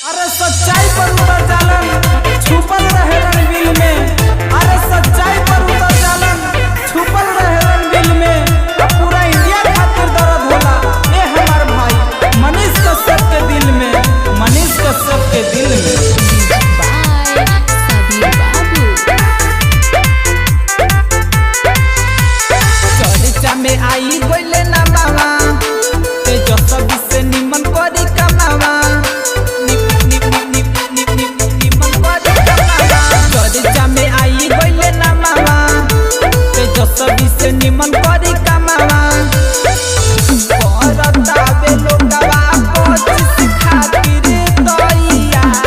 अरे सच्चाई पर उतर जालन छुपल रहे रणबिल में। अरे सच्चाई पर उतर जालन छुपल रहे रणबिल में। पूरा इंडिया खातिर दर्द होला ए हमार भाई मनीष कश्यप के दिल में, मनीष कश्यप के दिल में। चर्चा में आई बोले ना बाबा तेजस्वी से निमन करी कमावा। चर्चा में आई बोले ना मामा तेजस्वी से निमन करी कमावा। करतावे लोगवा कोशिश खातिर तैयार।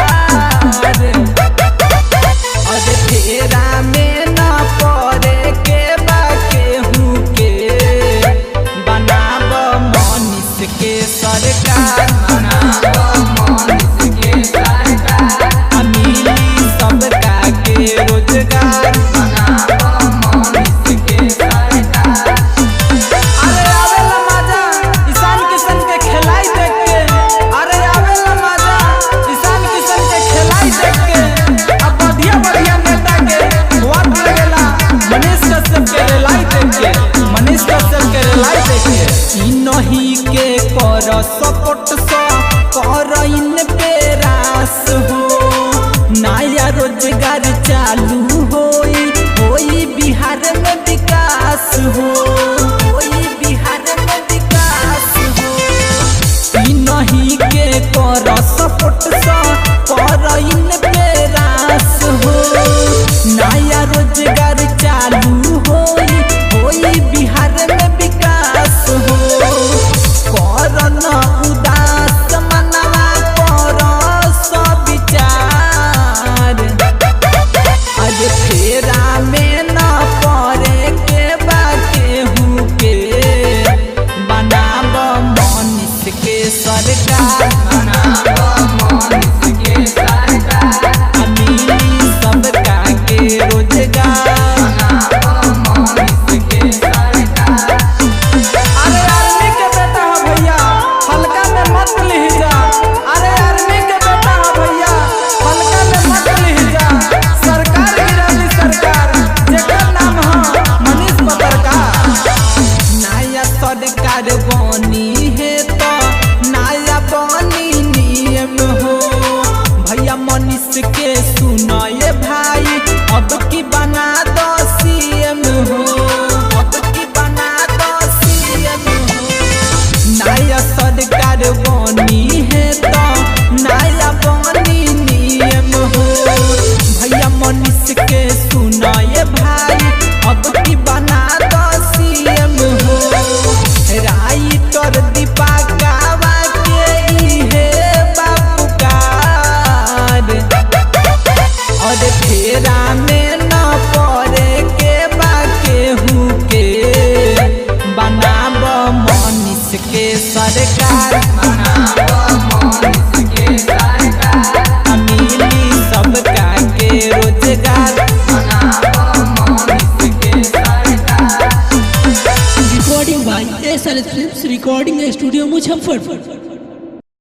अरे फेरा में ना पड़े के बा केहू के बनाब मनीष के सरकार, बनाब मनीष के सरकार। मिली सबका के रोजगार, बनाब मनीष के सरकार। अरे आवेला मजा ईशान किशन के खिलाई देख के। अरे आवेला मजा ईशान किशन के खिलाई देख के। अब बढ़िया बढ़िया नेता के वोट लगेला मनीष कश्यप के रिलाई देख के, मनीष कश्यप के रिलाई देख के। ई नहीं के कर सपोर्ट सा कर इन पे रास हो। नया रोजगार चालू होई बिहार में विकास हो, होई बिहार में विकास हो। ई नहीं के कर सपोर्ट सा कर इन पे रास हो। नया रोजगार चालू होई बिहार में विकास हो। कर न उदास मनवा कर सब विचार। अरे फेरा में न पड़े के बा केहू के बनाब मनीष के सरकार, बनाब मनीष के सरकार। मिली सबका के रोजगार, बनाब मनीष के सरकार। अरे आर्मी के बेटा हो भैया हल्का में मत लिह जा। अरे आर्मी के बेटा हो भैया हल्का में मत लिह जा। सरकार गिराली सरकार जेकर नाम है मनीष पत्रकार। नया सरकार बनी है तो नया बनी नियम हो। भैया मनीष के सुनाए भाई अब की बना दो सीएम हो, अब की बना दो सीएम हो। नया सरकार बनी है तो नया बनी नियम हो। भैया मनीष के सुनाए भाई अब की बना दो सीएम हो। राइटर दीपकवा के इहे बापुकार। और फेरा में न पड़े के बा केहू के बनाब मनीष के सरकार, बनाब मनीष के सरकार। मिली सबका के रोजगार, बनाब मनीष के सरकार। Recording by SL films recording studio Muzaffarpur.